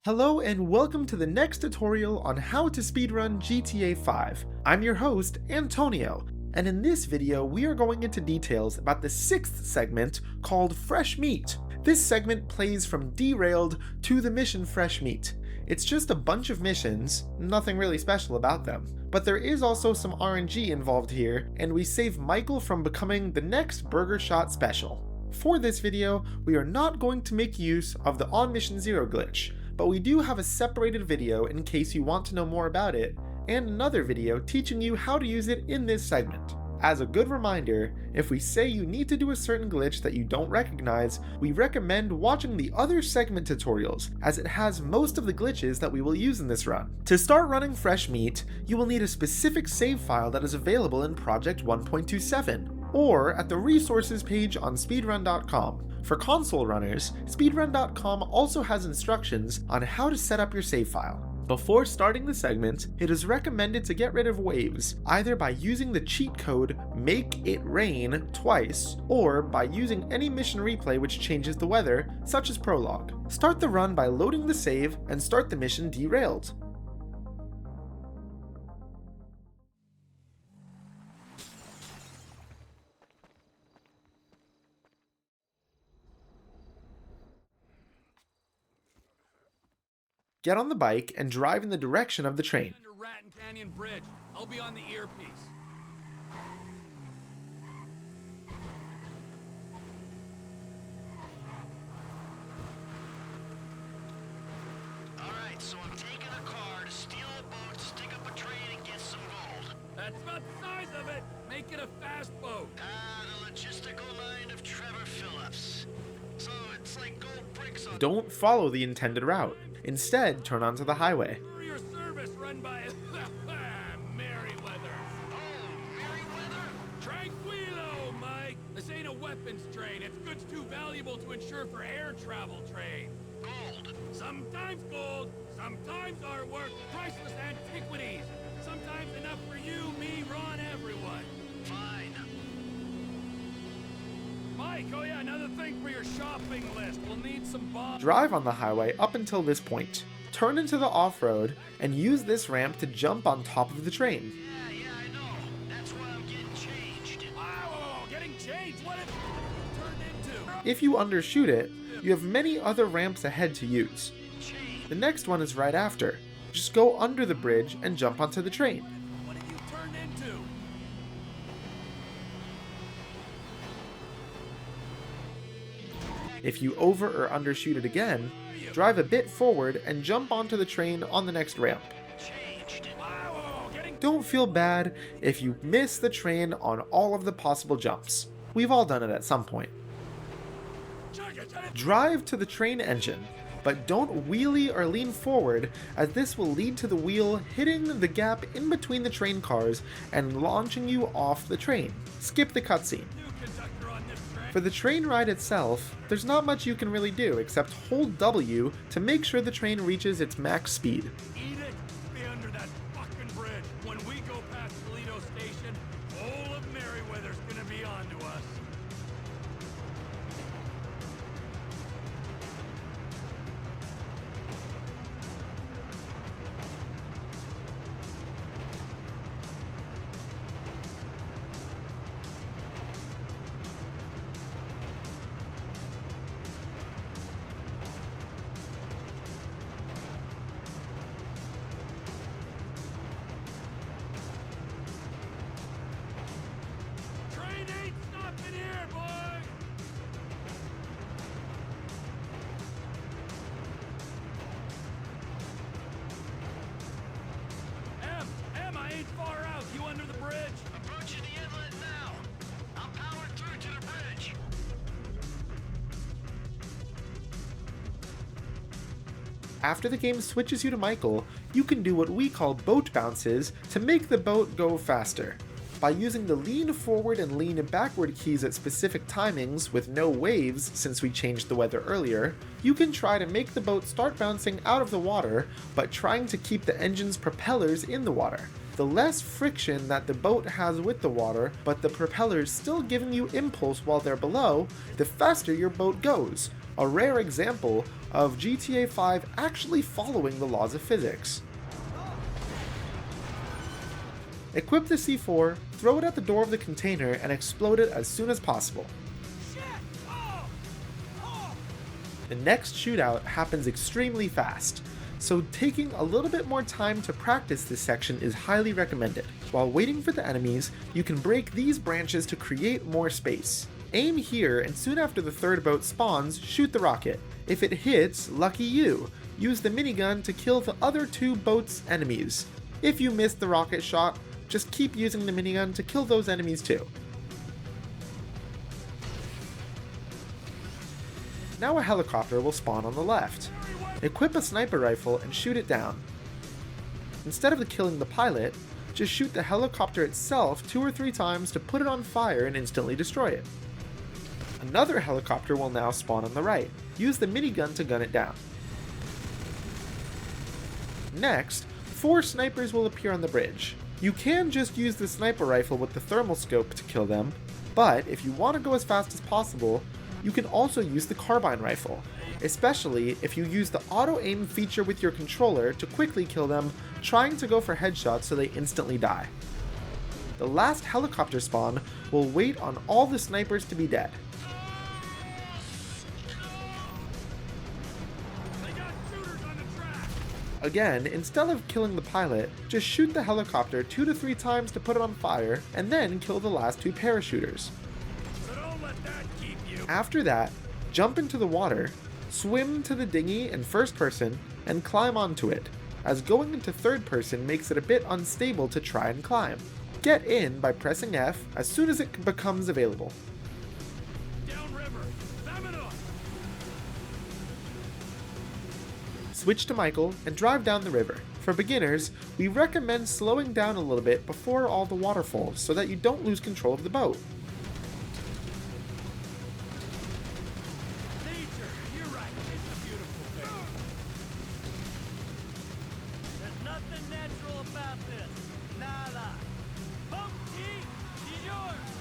Hello and welcome to the next tutorial on how to speedrun GTA 5. I'm your host, Antonio, and in this video we are going into details about the 6th segment called Fresh Meat. This segment plays from Derailed to the mission Fresh Meat. It's just a bunch of missions, nothing really special about them. But there is also some RNG involved here, and we save Michael from becoming the next Burger Shot special. For this video, we are not going to make use of the On Mission 0 glitch, but we do have a separated video in case you want to know more about it, and another video teaching you how to use it in this segment. As a good reminder, if we say you need to do a certain glitch that you don't recognize, we recommend watching the other segment tutorials, as it has most of the glitches that we will use in this run. To start running Fresh Meat, you will need a specific save file that is available in Project 1.27. or at the resources page on speedrun.com. For console runners, speedrun.com also has instructions on how to set up your save file. Before starting the segment, it is recommended to get rid of waves, either by using the cheat code Make It Rain twice, or by using any mission replay which changes the weather, such as Prologue. Start the run by loading the save and start the mission Derailed. Get on the bike and drive in the direction of the train. Under Raton Canyon Bridge. I'll be on the earpiece. Alright, so I'm taking a car to steal a boat, stick up a train, and get some gold. That's about the size of it. Make it a fast boat. The logistical mind of Trevor Phillips. So it's like gold bricks on... Don't follow the intended route. Instead, turn onto the highway. Courier service run by Merryweather. Oh, Merryweather? Tranquilo, Mike. This ain't a weapons train. It's goods too valuable to insure for air travel train. Gold. Sometimes gold, sometimes artwork, priceless antiquities. Sometimes enough for you, me, Ron, everyone. Fine. Mike, oh yeah, another thing for your shopping list. We'll need some bombs. Drive on the highway up until this point. Turn into the off-road and use this ramp to jump on top of the train. Yeah, I know. That's why I'm getting changed. Wow, getting changed. What have you turned into? If you undershoot it, you have many other ramps ahead to use. The next one is right after. Just go under the bridge and jump onto the train. What have you turned into? If you over or undershoot it again, drive a bit forward and jump onto the train on the next ramp. Changed. Wow, getting Don't feel bad if you miss the train on all of the possible jumps. We've all done it at some point. Drive to the train engine, but don't wheelie or lean forward, as this will lead to the wheel hitting the gap in between the train cars and launching you off the train. Skip the cutscene. new conductor on this train. For the train ride itself, there's not much you can really do except hold W to make sure the train reaches its max speed. Eat it. Be under that fucking bridge. When we go past Toledo Station, all of Merryweather's gonna be onto us. Train ain't stopping here, boy! Em, I ain't far out. You under the bridge? Approaching the inlet now. I'm powered through to the bridge. After the game switches you to Michael, you can do what we call boat bounces to make the boat go faster. By using the lean forward and lean backward keys at specific timings with no waves since we changed the weather earlier, you can try to make the boat start bouncing out of the water, but trying to keep the engine's propellers in the water. The less friction that the boat has with the water, but the propellers still giving you impulse while they're below, the faster your boat goes. a rare example of GTA 5 actually following the laws of physics. Equip the C4, throw it at the door of the container, and explode it as soon as possible. The next shootout happens extremely fast, so taking a little bit more time to practice this section is highly recommended. While waiting for the enemies, you can break these branches to create more space. Aim here, and soon after the third boat spawns, shoot the rocket. If it hits, lucky you. Use the minigun to kill the other 2 boats' enemies. If you miss the rocket shot, just keep using the minigun to kill those enemies too. Now a helicopter will spawn on the left. Equip a sniper rifle and shoot it down. Instead of killing the pilot, just shoot the helicopter itself 2 or 3 times to put it on fire and instantly destroy it. Another helicopter will now spawn on the right. Use the minigun to gun it down. Next, 4 snipers will appear on the bridge. You can just use the sniper rifle with the thermal scope to kill them, but if you want to go as fast as possible, you can also use the carbine rifle, especially if you use the auto-aim feature with your controller to quickly kill them, trying to go for headshots so they instantly die. The last helicopter spawn will wait on all the snipers to be dead. Again, instead of killing the pilot, just shoot the helicopter 2 to 3 times to put it on fire, and then kill the last 2 parachuters. After that, jump into the water, swim to the dinghy in first person, and climb onto it, as going into third person makes it a bit unstable to try and climb. Get in by pressing F as soon as it becomes available. Switch to Michael and drive down the river. For beginners, we recommend slowing down a little bit before all the waterfalls so that you don't lose control of the boat.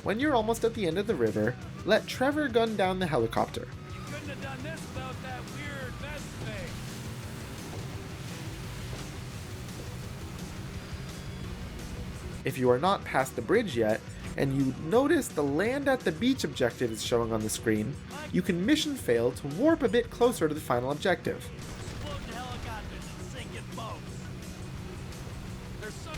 When you're almost at the end of the river, let Trevor gun down the helicopter. You couldn't have done this without that weird vest thing. If you are not past the bridge yet, and you notice the land at the beach objective is showing on the screen, you can mission fail to warp a bit closer to the final objective. Explode the helicopters and sink in boats. There's some...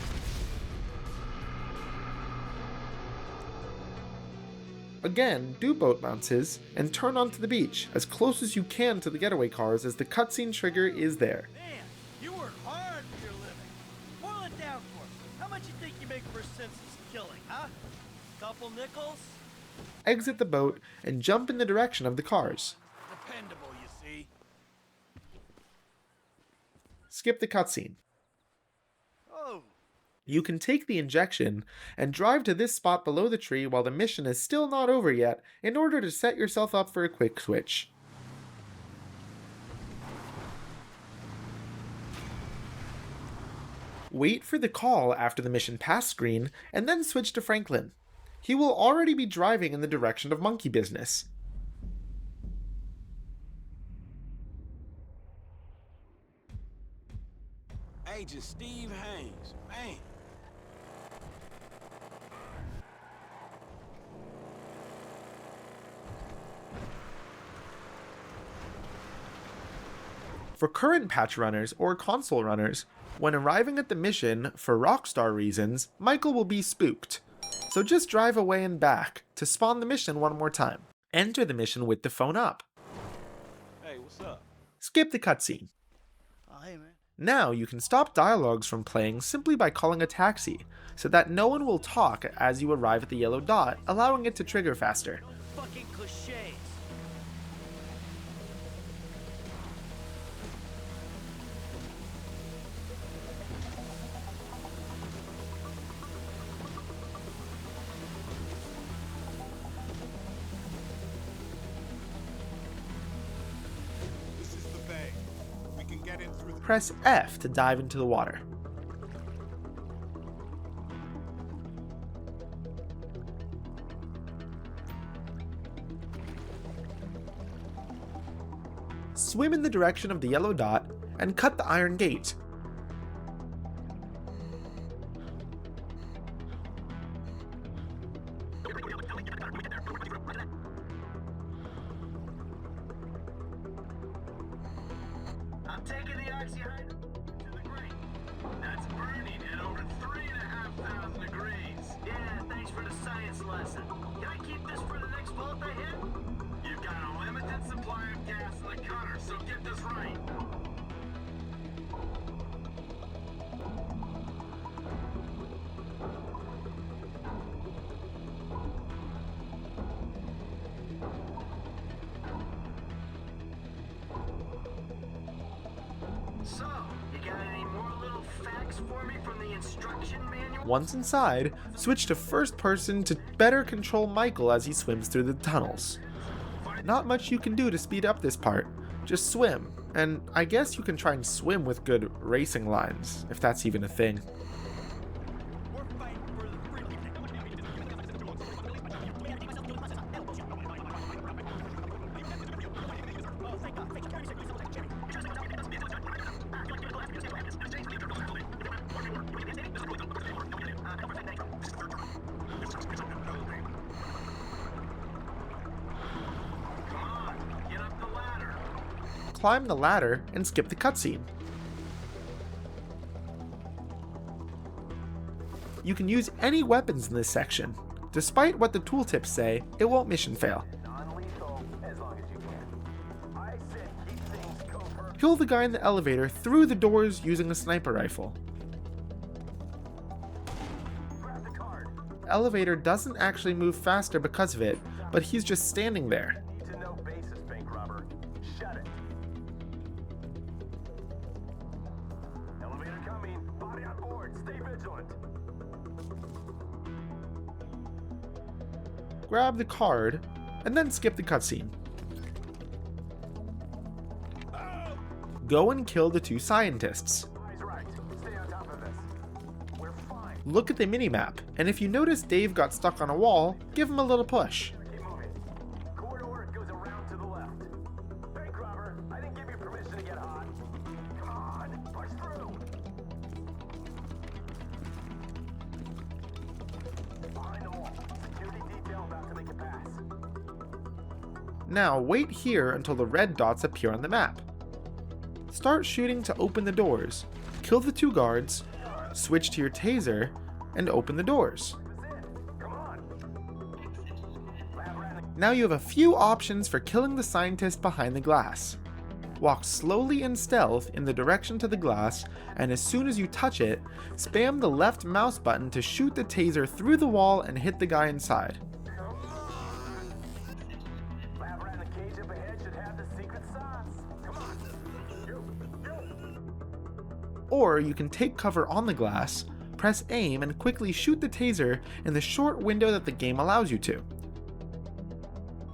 Again, do boat bounces, and turn onto the beach, as close as you can to the getaway cars as the cutscene trigger is there. Man, you work hard for your living. Boil it down for me. How much you think you make for a senseless killing, huh? Couple nickels? Exit the boat and jump in the direction of the cars. Dependable, you see. Skip the cutscene. Oh. You can take the injection and drive to this spot below the tree while the mission is still not over yet in order to set yourself up for a quick switch. Wait for the call after the mission pass screen and then switch to Franklin. He will already be driving in the direction of Monkey Business. Agent Steve Haynes, man. For current patch runners or console runners, when arriving at the mission for Rockstar reasons, Michael will be spooked. So just drive away and back to spawn the mission one more time. Enter the mission with the phone up. Hey, what's up? Skip the cutscene. Oh, hey, man. Now you can stop dialogues from playing simply by calling a taxi, so that no one will talk as you arrive at the yellow dot, allowing it to trigger faster. No fucking cliches. This is the bay. We can get in through the... Press F to dive into the water. swim in the direction of the yellow dot and cut the iron gate. I'm taking the oxyhydrate to the grate. That's burning at over 3,500 degrees. Yeah, thanks for the science lesson. Can I keep this for the next boat I hit? You've got a limited supply of gas in the cutter, so get this right. So, you got any more little facts for me from the instruction manual? Once inside, switch to first person to better control Michael as he swims through the tunnels. Not much you can do to speed up this part, just swim, and I guess you can try and swim with good racing lines, if that's even a thing. We're fighting for the freedom. Climb the ladder and skip the cutscene. You can use any weapons in this section. Despite what the tooltips say, it won't mission fail. Kill the guy in the elevator through the doors using a sniper rifle. The elevator doesn't actually move faster because of it, but he's just standing there. Grab the card, and then skip the cutscene. Go and kill the two scientists. Look at the minimap, and if you notice Dave got stuck on a wall, give him a little push. Now wait here until the red dots appear on the map. Start shooting to open the doors, kill the two guards, switch to your taser, and open the doors. Now you have a few options for killing the scientist behind the glass. Walk slowly in stealth in the direction to the glass, and as soon as you touch it, spam the left mouse button to shoot the taser through the wall and hit the guy inside. Or you can take cover on the glass, press aim, and quickly shoot the taser in the short window that the game allows you to.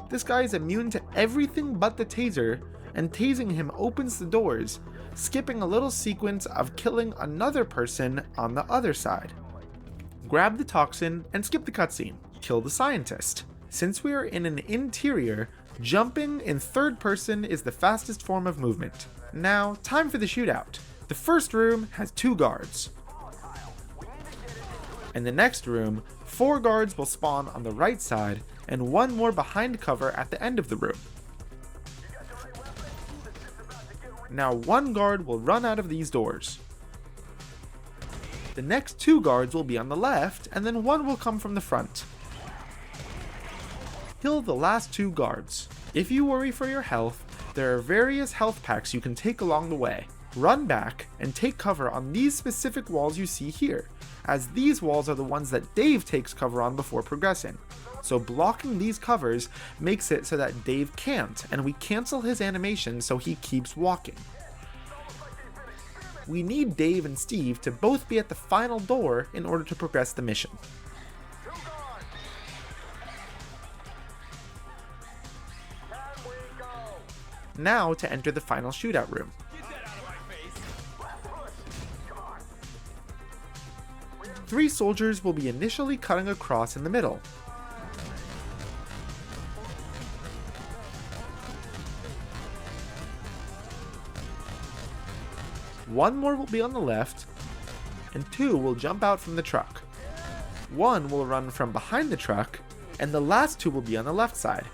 This guy is immune to everything but the taser, and tasing him opens the doors, skipping a little sequence of killing another person on the other side. Grab the toxin and skip the cutscene. Kill the scientist. Since we are in an interior, jumping in third person is the fastest form of movement. Now, time for the shootout. The first room has 2 guards. In the next room, 4 guards will spawn on the right side and 1 more behind cover at the end of the room. Now 1 guard will run out of these doors. The next 2 guards will be on the left, and then 1 will come from the front. Kill the last 2 guards. If you worry for your health, there are various health packs you can take along the way. Run back and take cover on these specific walls you see here, as these walls are the ones that Dave takes cover on before progressing. So blocking these covers makes it so that Dave can't, and we cancel his animation so he keeps walking. We need Dave and Steve to both be at the final door in order to progress the mission. Now to enter the final shootout room. 3 soldiers will be initially cutting across in the middle. 1 more will be on the left, and 2 will jump out from the truck. 1 will run from behind the truck, and the last 2 will be on the left side.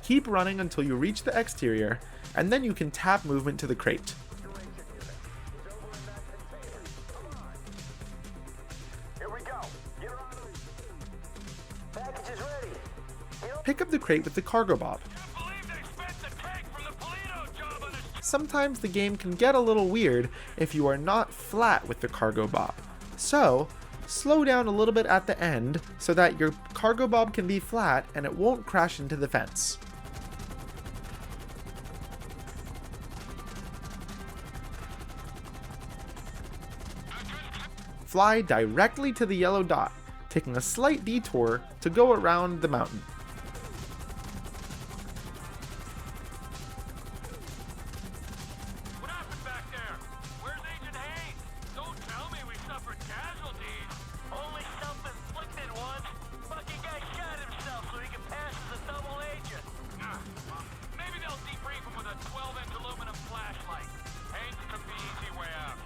Keep running until you reach the exterior, and then you can tap movement to the crate. Pick up the crate with the cargo bob. Sometimes the game can get a little weird if you are not flat with the cargo bob. So, slow down a little bit at the end so that your cargo bob can be flat and it won't crash into the fence. Fly directly to the yellow dot, taking a slight detour to go around the mountain. What happened back there? Where's Agent Hayes? Don't tell me we suffered casualties. Only self-inflicted ones. Fucking guy shot himself so he could pass as a double agent. Well, maybe they'll debrief him with a 12-inch aluminum flashlight. Hayes took the easy way out.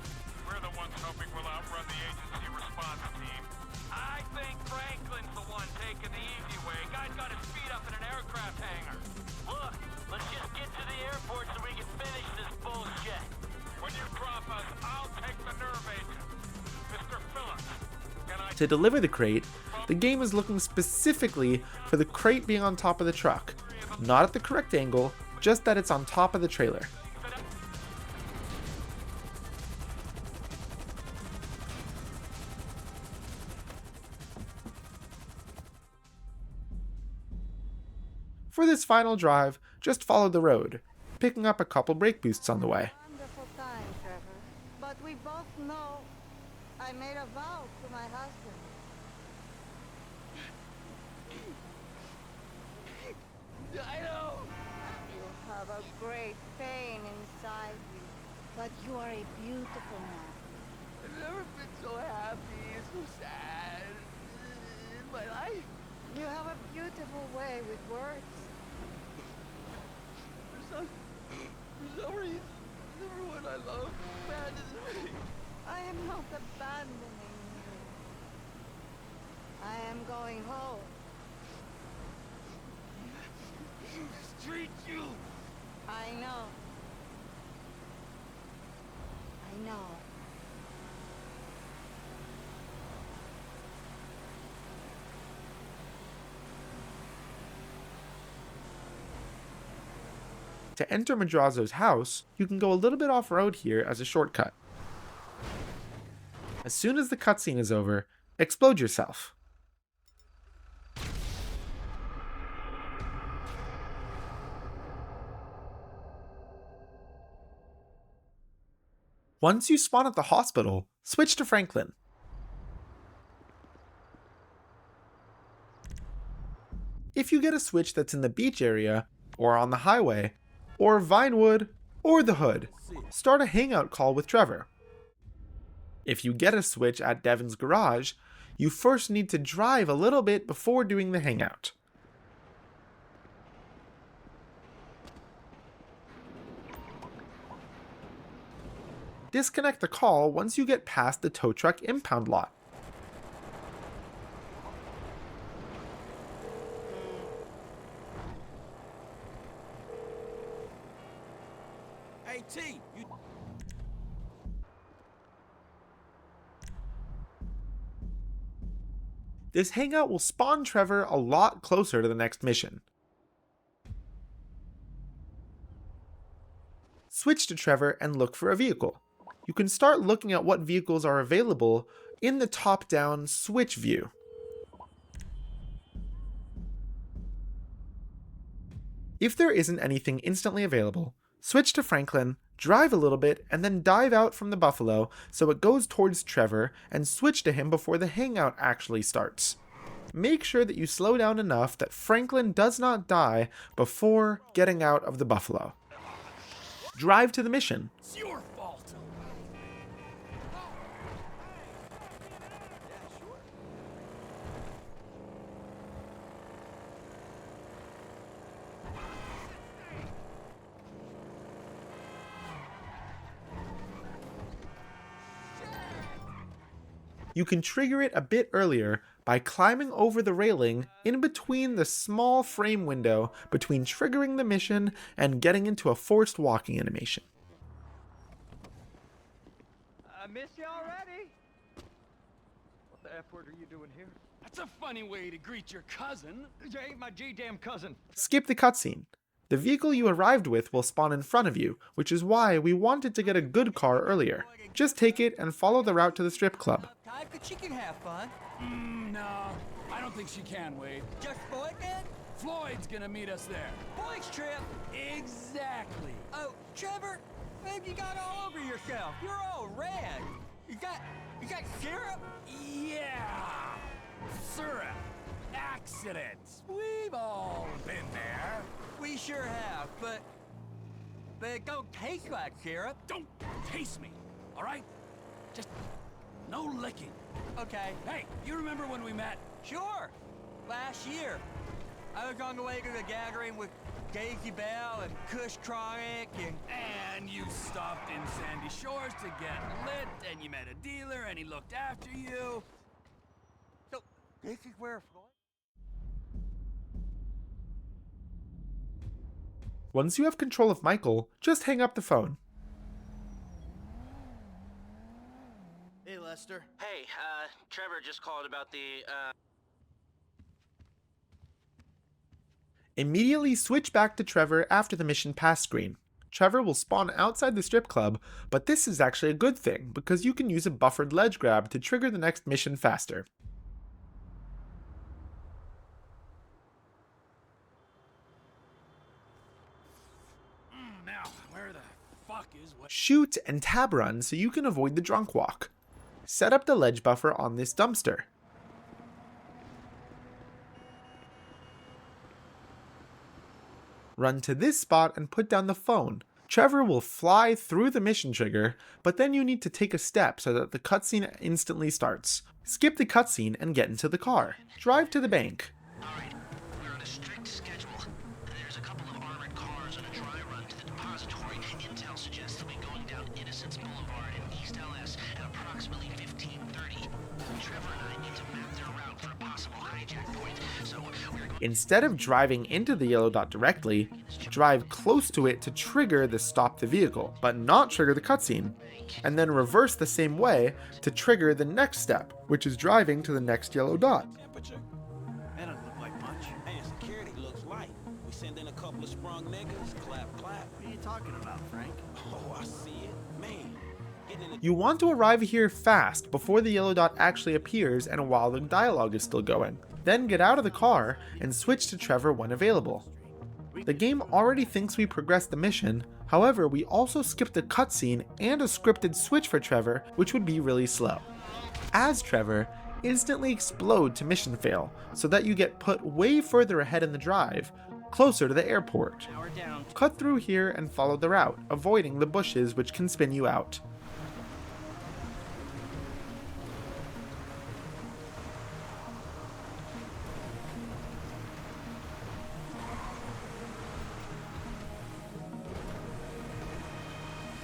We're the ones hoping we'll outrun the agency response team. I think Franklin's the one taking the easy way. Guy's got his feet up in an aircraft hangar. Look, let's just get to the airport so we can finish this bullshit. When you drop us, I'll take the nerve agent. Mr. Phillips, can I... To deliver the crate, the game is looking specifically for the crate being on top of the truck, not at the correct angle, just that it's on top of the trailer. For this final drive, just follow the road, picking up a couple brake boosts on the way. Wonderful time, Trevor. But we both know I made a vow to my husband. I know. You have a great pain inside you, but you are a beautiful man. I've never been so happy and so sad in my life. You have a beautiful way with words. For some reason, everyone I love abandons me. I am not abandoning you. I am going home. Mistreat you. I know. I know. To enter Madrazo's house, you can go a little bit off-road here as a shortcut. As soon as the cutscene is over, explode yourself. Once you spawn at the hospital, switch to Franklin. If you get a switch that's in the beach area, or on the highway, or Vinewood, or the Hood, start a hangout call with Trevor. If you get a switch at Devin's garage, you first need to drive a little bit before doing the hangout. Disconnect the call once you get past the tow truck impound lot. Hey, T, you... This hangout will spawn Trevor a lot closer to the next mission. Switch to Trevor and look for a vehicle. You can start looking at what vehicles are available in the top-down switch view. If there isn't anything instantly available, switch to Franklin, drive a little bit, and then dive out from the Buffalo so it goes towards Trevor and switch to him before the hangout actually starts. Make sure that you slow down enough that Franklin does not die before getting out of the Buffalo. drive to the mission. It's your fault. You can trigger it a bit earlier by climbing over the railing in between the small frame window between triggering the mission and getting into a forced walking animation. I miss you already. What the F word are you doing here? That's a funny way to greet your cousin. You ain't my G-damn cousin. Skip the cutscene. The vehicle you arrived with will spawn in front of you, which is why we wanted to get a good car earlier. Just take it and follow the route to the strip club. She can have fun. No, I don't think she can, Wade. Just Floyd, man? Floyd's gonna meet us there. Boys trip. Exactly. Oh, Trevor, man, you got all over yourself. You're all red. You got syrup? Yeah. Syrup. Accidents. We've all been there. We sure have, but it don't taste like syrup. Don't taste me, all right? Just no licking. Okay. Hey, you remember when we met? Sure. Last year, I was on the way to the gathering with Daisy Bell and Kush Chronic And you stopped in Sandy Shores to get lit, and you met a dealer, and he looked after you. So, this is where Floyd... Once you have control of Michael, just hang up the phone. Hey, Lester. Hey, Trevor just called about the, Immediately switch back to Trevor after the mission pass screen. Trevor will spawn outside the strip club, but this is actually a good thing because you can use a buffered ledge grab to trigger the next mission faster. Now, where the fuck is what? Shoot and tab run so you can avoid the drunk walk. Set up the ledge buffer on this dumpster. Run to this spot and put down the phone. Trevor will fly through the mission trigger, but then you need to take a step so that the cutscene instantly starts. Skip the cutscene and get into the car. Drive to the bank. Alright, we're on a strict schedule. There's a couple of armored cars on a dry run to the depository. Intel suggests they'll be going down Innocence Boulevard in East LS at approximately 15:30. Trevor and I need to map their route for a possible hijack point, so we're going... Instead of driving into the yellow dot directly, drive close to it to trigger the stop the vehicle, but not trigger the cutscene, and then reverse the same way to trigger the next step, which is driving to the next yellow dot. Temperature? That doesn't look like much. Hey, security looks light. We send in a couple of sprung niggas, clap, clap. What are you talking about, Frank? Oh, I see it. Man, getting in the... You want to arrive here fast before the yellow dot actually appears and while the dialogue is still going. Then get out of the car and switch to Trevor when available. The game already thinks we progressed the mission, however we also skipped a cutscene and a scripted switch for Trevor, which would be really slow. As Trevor, instantly explode to mission fail, so that you get put way further ahead in the drive, closer to the airport. Cut through here and follow the route, avoiding the bushes which can spin you out.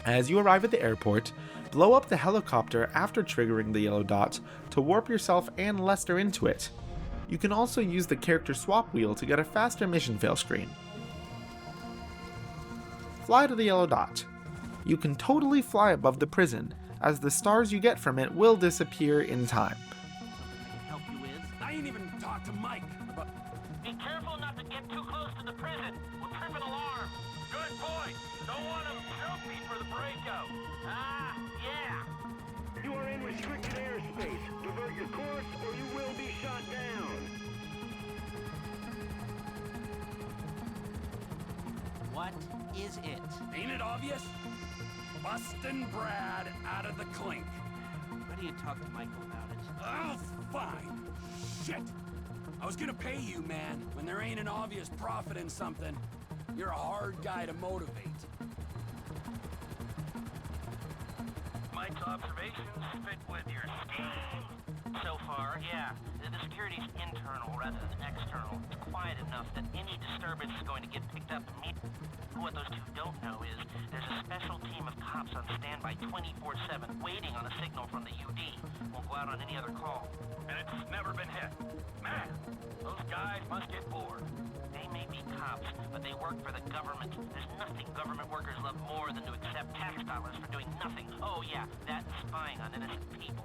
As you arrive at the airport, blow up the helicopter after triggering the yellow dot to warp yourself and Lester into it. You can also use the character swap wheel to get a faster mission fail screen. Fly to the yellow dot. You can totally fly above the prison, as the stars you get from it will disappear in time. help you with? I ain't even talked to Mike. But Be careful not to get too close to the prison. We'll trip an alarm. Good boy. Don't want to choke me for the breakout. Ah, yeah. You are in restricted airspace. Divert your course or you will be shot down. What is it? ain't it obvious? Bustin' Brad out of the clink. Why do you talk to Michael about it? Oh, fine. Shit. I was gonna pay you, man, when there ain't an obvious profit in something. You're a hard guy to motivate. Frank's observations fit with your scheme? So far, yeah. The security's internal rather than external. It's quiet enough that any disturbance is going to get picked up immediately. What those two don't know is there's a special team of cops on standby 24/7 waiting on a signal from the UD. Won't go out on any other call. And it's never been hit. Man, those guys must get bored. They may be cops, but they work for the government. There's nothing government workers love more than to accept tax dollars for doing nothing. Oh yeah, that's spying on innocent people.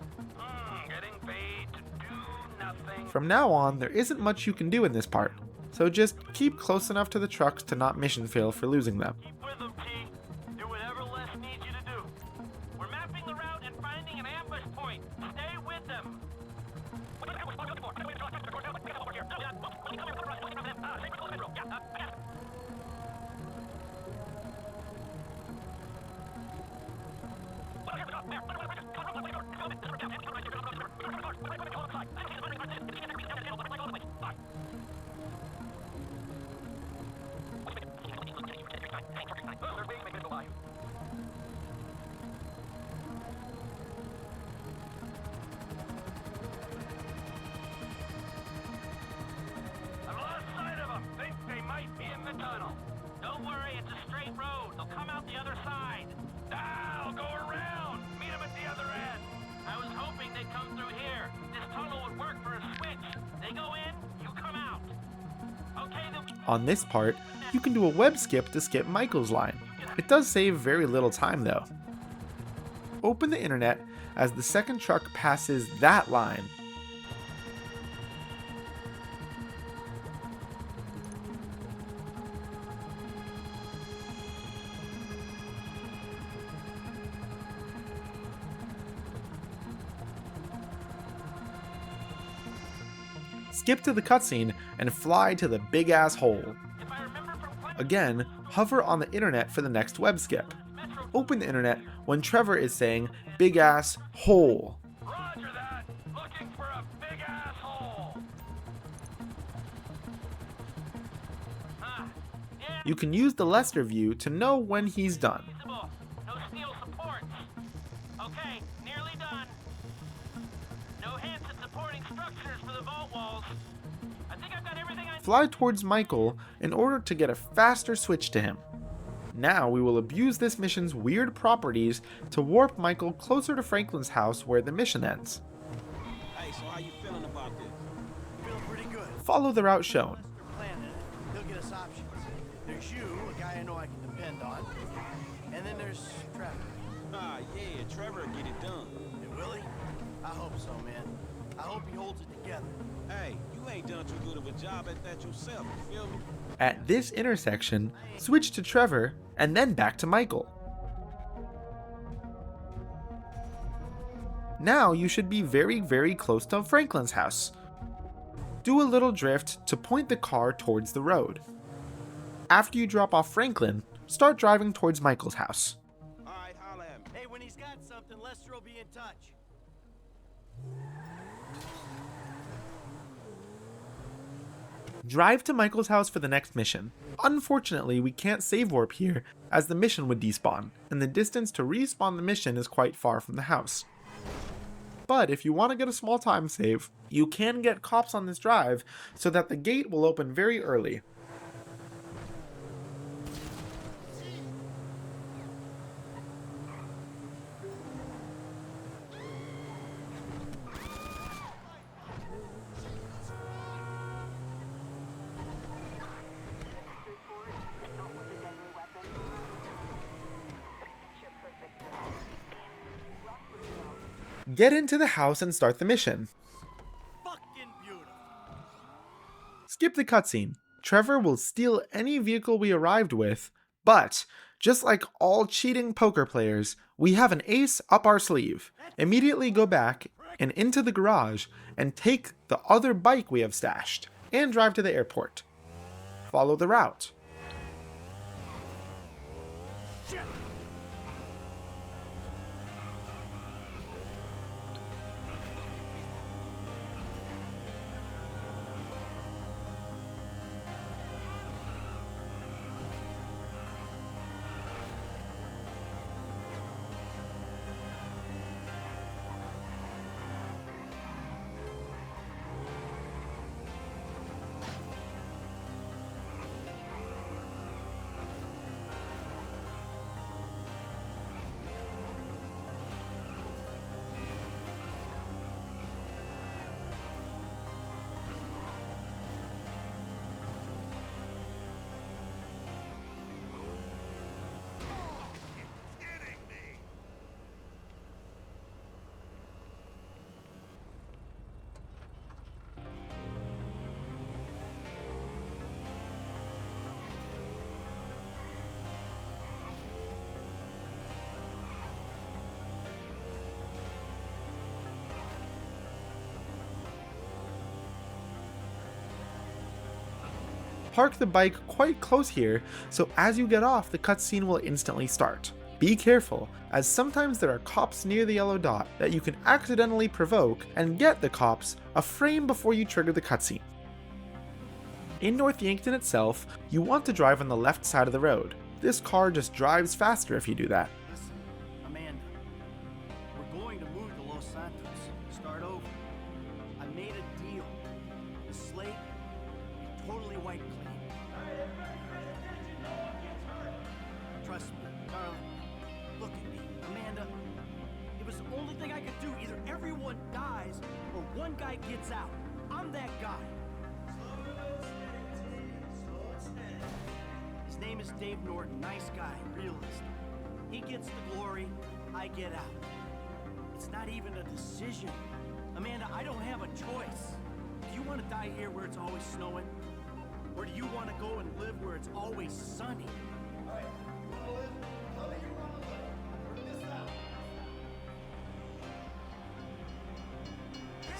Getting paid to do nothing. From now on, there isn't much you can do in this part, so just keep close enough to the trucks to not mission fail for losing them. Keep with them, T. Do whatever Les needs you to do. We're mapping the route and finding an ambush point. Stay with them. I've lost sight of them. Think they might be in the tunnel. Don't worry, it's a straight road. They'll come out the other side. I'll go around. Meet them at the other end. I was hoping they'd come through here. This tunnel would work for a switch. They go in, you come out. Okay, then. On this part, you can do a web skip to skip Michael's line. It does save very little time though. Open the internet as the second truck passes that line. Skip to the cutscene and fly to the big ass hole. Again, hover on the internet for the next web skip. Open the internet when Trevor is saying big ass hole. Roger that. Looking for a big asshole. You can use the Lester view to know when he's done. No steel supports. Okay, nearly done. No Hanson supporting structures for the vault walls. I think I've got everything I need. Fly towards Michael in order to get a faster switch to him. Now we will abuse this mission's weird properties to warp Michael closer to Franklin's house where the mission ends. Hey, so how you feeling about this? Feeling pretty good. Follow the route shown. They're planning it. He'll get us options. There's you, a guy I know I can depend on. And then there's Trevor. Ah, yeah, Trevor will get it done. And Willie? I hope so, man. I hope he holds it together. Hey, you ain't done too good of a job at that yourself, you feel me? At this intersection, switch to Trevor and then back to Michael. Now you should be very, very close to Franklin's house. Do a little drift to point the car towards the road. After you drop off Franklin, start driving towards Michael's house. Alright, holla at me. Hey, when he's got something, Lester will be in touch. Drive to Michael's house for the next mission. Unfortunately, we can't save warp here, as the mission would despawn, and the distance to respawn the mission is quite far from the house. But if you want to get a small time save, you can get cops on this drive so that the gate will open very early. Get into the house and start the mission. Fucking beautiful. Skip the cutscene. Trevor will steal any vehicle we arrived with, but just like all cheating poker players, we have an ace up our sleeve. Immediately go back and into the garage and take the other bike we have stashed and drive to the airport. Follow the route. Park the bike quite close here, so as you get off, the cutscene will instantly start. Be careful, as sometimes there are cops near the yellow dot that you can accidentally provoke and get the cops a frame before you trigger the cutscene. In North Yankton itself, you want to drive on the left side of the road. This car just drives faster if you do that. Listen, Amanda, we're going to move to Los Santos. Start over. I made a deal. The slate, totally white clean. Trust me, darling. Look at me, Amanda. It was the only thing I could do. Either everyone dies or one guy gets out. I'm that guy. His name is Dave Norton. Nice guy, realist. He gets the glory, I get out. It's not even a decision. Amanda, I don't have a choice. Do you want to die here where it's always snowing? Or do you want to go and live where it's always sunny? All right, you want to live? Tell me you want to live. Work this out.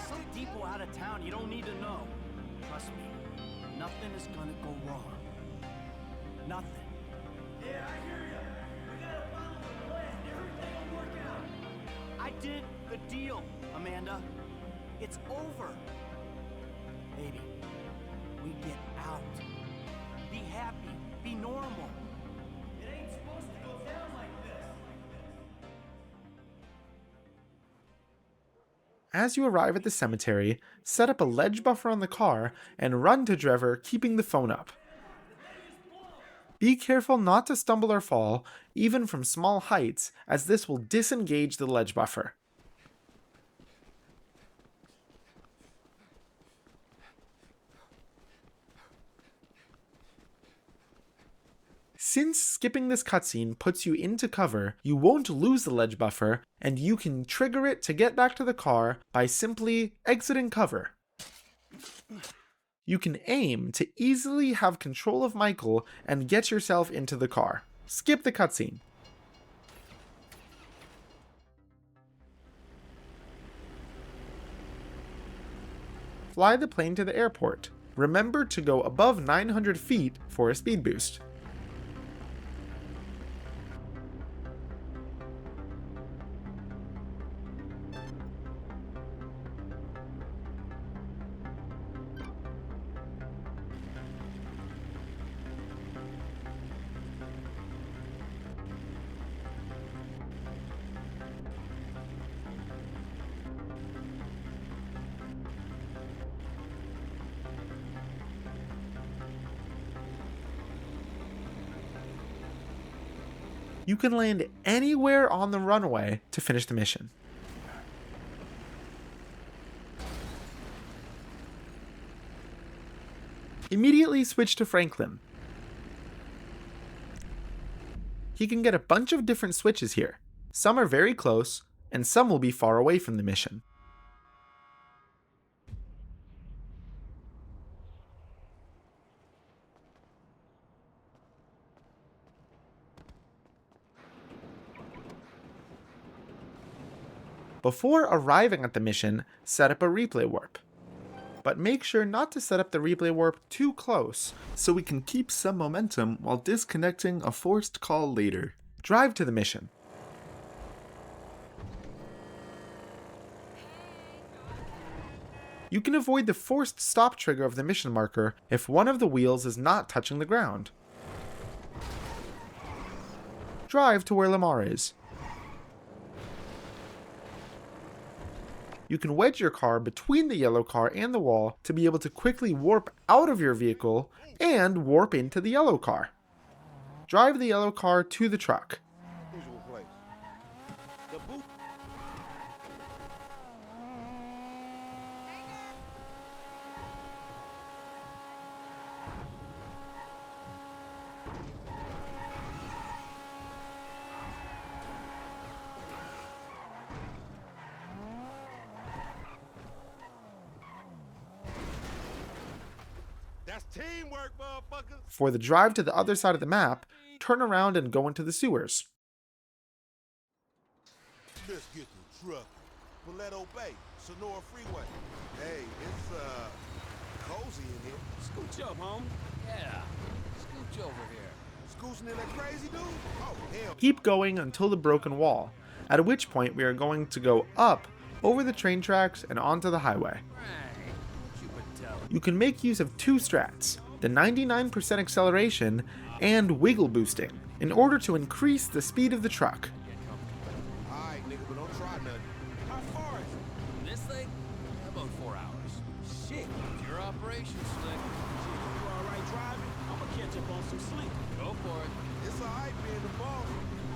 Some depot out of town, you don't need to know. Trust me, nothing is gonna go wrong. Nothing. Yeah, I hear you. We gotta follow the plan. Everything will work out. I did the deal, Amanda. It's over. Baby, we get out. Be happy. Be normal. It ain't supposed to go down like this. As you arrive at the cemetery, set up a ledge buffer on the car and run to Trevor, keeping the phone up. Be careful not to stumble or fall, even from small heights, as this will disengage the ledge buffer. Since skipping this cutscene puts you into cover, you won't lose the ledge buffer, and you can trigger it to get back to the car by simply exiting cover. You can aim to easily have control of Michael and get yourself into the car. Skip the cutscene. Fly the plane to the airport. Remember to go above 900 feet for a speed boost. You can land anywhere on the runway to finish the mission. Immediately switch to Franklin. He can get a bunch of different switches here. Some are very close, and some will be far away from the mission. Before arriving at the mission, set up a replay warp. But make sure not to set up the replay warp too close, so we can keep some momentum while disconnecting a forced call later. Drive to the mission. You can avoid the forced stop trigger of the mission marker if one of the wheels is not touching the ground. Drive to where Lamar is. You can wedge your car between the yellow car and the wall to be able to quickly warp out of your vehicle and warp into the yellow car. Drive the yellow car to the truck. That's teamwork, motherfuckers. For the drive to the other side of the map, turn around and go into the sewers. Let's get the truck. Paleto Bay, Sonora Freeway. Hey, it's cozy in here. Scooch up, homie. Yeah. Scooch over here. Scooching in that crazy dude? Oh, hell. Keep going until the broken wall, at which point we are going to go up over the train tracks and onto the highway. Frank, what you been telling? You can make use of two strats, the 99% acceleration and wiggle boosting, in order to increase the speed of the truck. Alright, nigga, but don't try nothing. How far is it? This thing? About 4 hours. Shit. It's your operation, Slick. You alright driving? I'm gonna catch up on some sleep. Go for it. It's alright being the boss.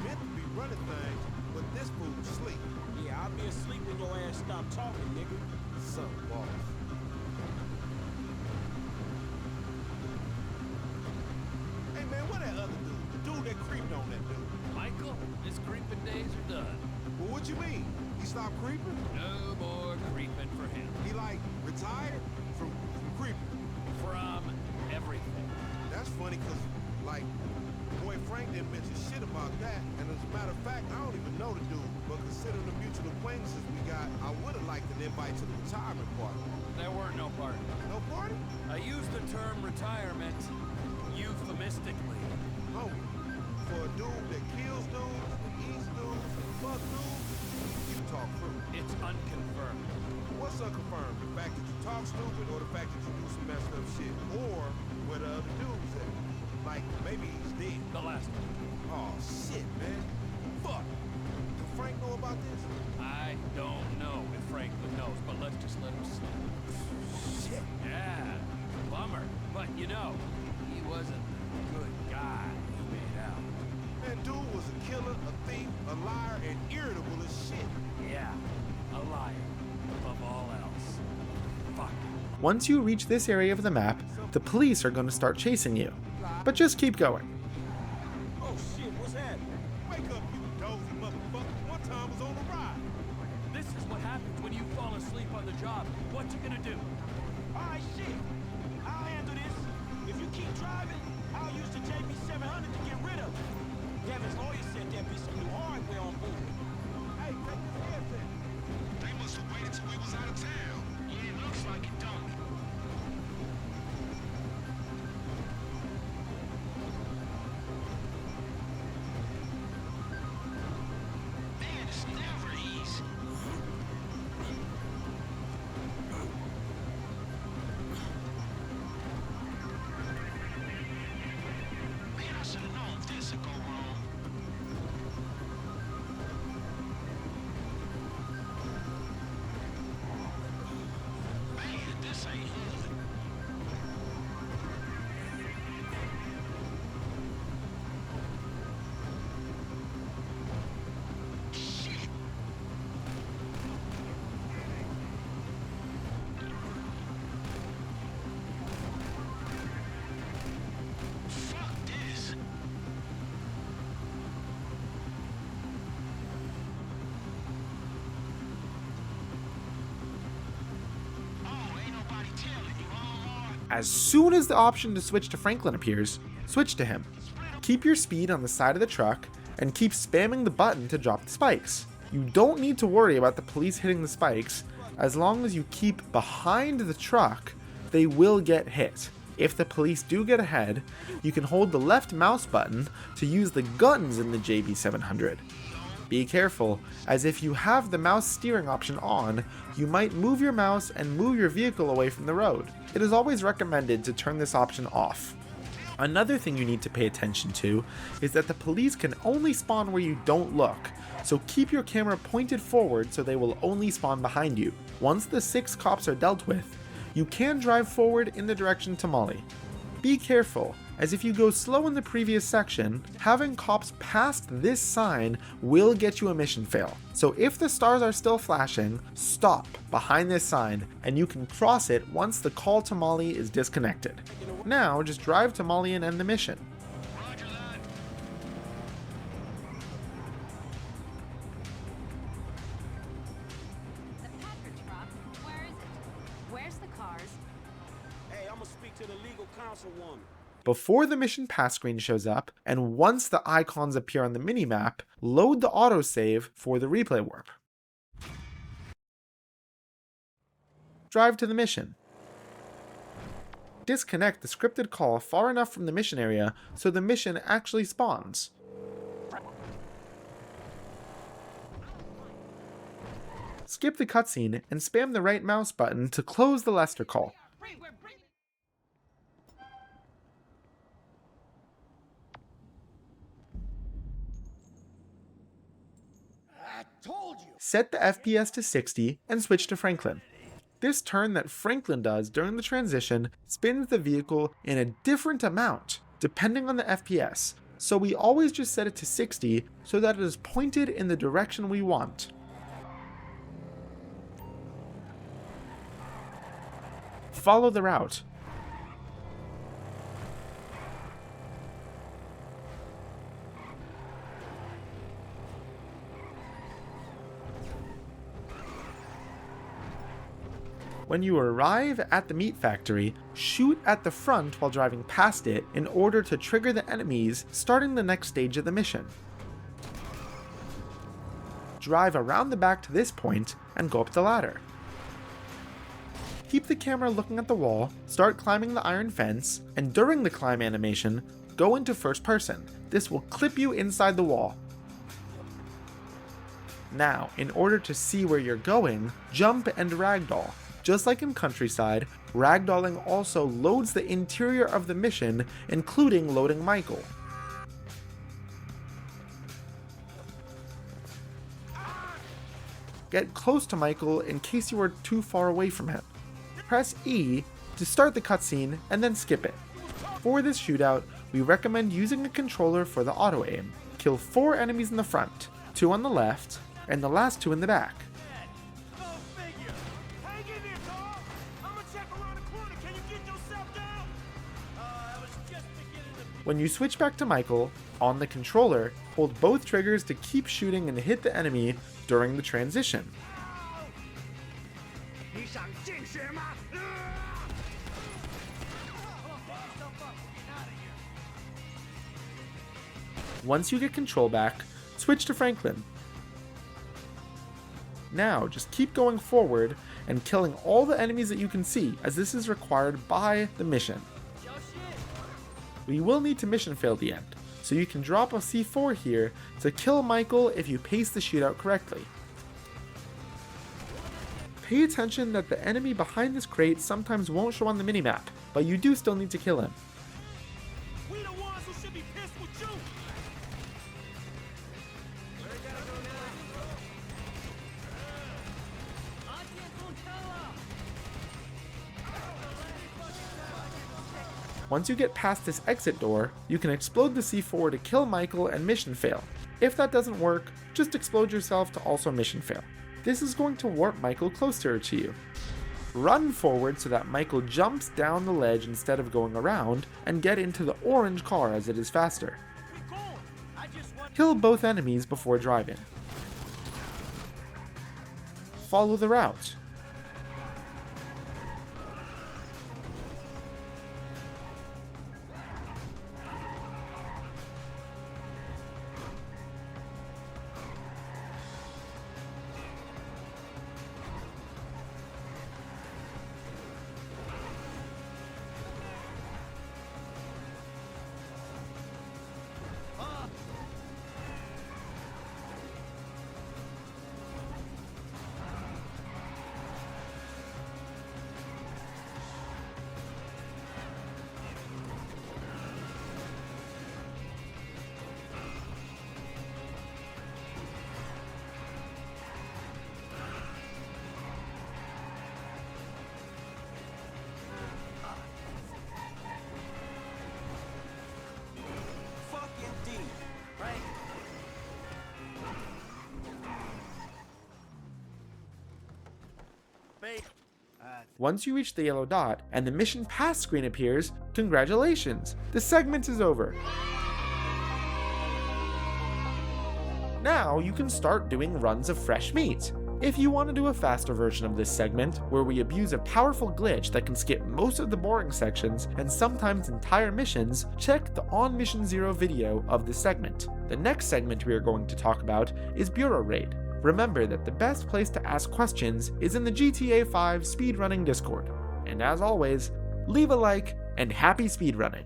Meant to be running things, but this fool's sleep. Yeah, I'll be asleep when your ass stop talking, nigga. Some boss. Hey man, what that other dude? The dude that creeped on that dude. Michael, his creeping days are done. Well, what you mean? He stopped creeping? No more creeping for him. He like retired from creeping. From everything. That's funny because like boy Frank didn't mention shit about that, and as a matter of fact, I don't even know the dude. But considering the mutual acquaintances we got, I would have liked an invite to the retirement party. There weren't no party. No party? I used the term retirement euphemistically. Homie, for a dude that kills dudes, and eats dudes, and fuck dudes, you talk through. It's unconfirmed. What's unconfirmed? The fact that you talk stupid, or the fact that you do some messed up shit, or where the other dude's at? Like maybe he's dead. The last one. Oh shit, man. Fuck. Does Frank know about this? I don't know if Franklin knows, but let's just let him slip. Shit. Yeah, bummer. But you know, he wasn't the good guy he made out. Man, dude was a killer, a thief, a liar, and irritable as shit. Yeah, a liar. Above all else. Fuck. Once you reach this area of the map, the police are going to start chasing you. But just keep going. Oh shit, what's happening? Wake up, you dozy motherfucker. One time was on the ride. This is what happens when you fall asleep on the job. What you gonna do? Alright, shit. I'll handle this. If you keep driving, I'll use the JB700 to get rid of it. Devin's lawyer said there'd be some new hardware on board. Hey, take this headset. They must have waited till we was out of town. Yeah, it looks like it, don't it? Man, it's never easy. Man, I should have known this would go wrong. Man, this ain't hood. Shit. Fuck this. Oh, ain't nobody telling you, huh, Mark? As soon as the option to switch to Franklin appears, switch to him. Keep your speed on the side of the truck and keep spamming the button to drop the spikes. You don't need to worry about the police hitting the spikes. As long as you keep behind the truck, they will get hit. If the police do get ahead, you can hold the left mouse button to use the guns in the JB700. Be careful, as if you have the mouse steering option on, you might move your mouse and move your vehicle away from the road. It is always recommended to turn this option off. Another thing you need to pay attention to is that the police can only spawn where you don't look, so keep your camera pointed forward so they will only spawn behind you. Once the 6 cops are dealt with, you can drive forward in the direction to Molly. Be careful, as if you go slow in the previous section, having cops past this sign will get you a mission fail. So if the stars are still flashing, stop behind this sign and you can cross it once the call to Molly is disconnected. Now just drive to Molly and end the mission. Roger that. The Packer truck? Where is it? Where's the cars? Hey, I'm gonna speak to the legal councilwoman. Before the mission pass screen shows up, and once the icons appear on the minimap, load the autosave for the replay warp. Drive to the mission. disconnect the scripted call far enough from the mission area so the mission actually spawns. Skip the cutscene and spam the right mouse button to close the Lester call. Set the FPS to 60 and switch to Franklin. This turn that Franklin does during the transition spins the vehicle in a different amount depending on the FPS, so we always just set it to 60 so that it is pointed in the direction we want. Follow the route. When you arrive at the meat factory, shoot at the front while driving past it in order to trigger the enemies starting the next stage of the mission. Drive around the back to this point and go up the ladder. Keep the camera looking at the wall, start climbing the iron fence, and during the climb animation, go into first person. This will clip you inside the wall. Now, in order to see where you're going, jump and ragdoll. Just like in Countryside, ragdolling also loads the interior of the mission, including loading Michael. Get close to Michael in case you are too far away from him. Press E to start the cutscene and then skip it. For this shootout, we recommend using a controller for the auto aim. Kill 4 enemies in the front, 2 on the left, and the last 2 in the back. When you switch back to Michael, on the controller, hold both triggers to keep shooting and hit the enemy during the transition. Once you get control back, switch to Franklin. Now, just keep going forward and killing all the enemies that you can see, as this is required by the mission. We will need to mission fail the end, so you can drop a C4 here to kill Michael if you pace the shootout correctly. Pay attention that the enemy behind this crate sometimes won't show on the minimap, but you do still need to kill him. We the ones who should be pissed with you. Once you get past this exit door, you can explode the C4 to kill Michael and mission fail. If that doesn't work, just explode yourself to also mission fail. This is going to warp Michael closer to you. Run forward so that Michael jumps down the ledge instead of going around, and get into the orange car as it is faster. Kill both enemies before driving. Follow the route. Once you reach the yellow dot and the mission pass screen appears, congratulations, the segment is over. Now you can start doing runs of fresh meat. If you want to do a faster version of this segment, where we abuse a powerful glitch that can skip most of the boring sections and sometimes entire missions, check the On Mission Zero video of this segment. The next segment we are going to talk about is Bureau Raid. Remember that the best place to ask questions is in the GTA 5 speedrunning Discord. And as always, leave a like, and happy speedrunning!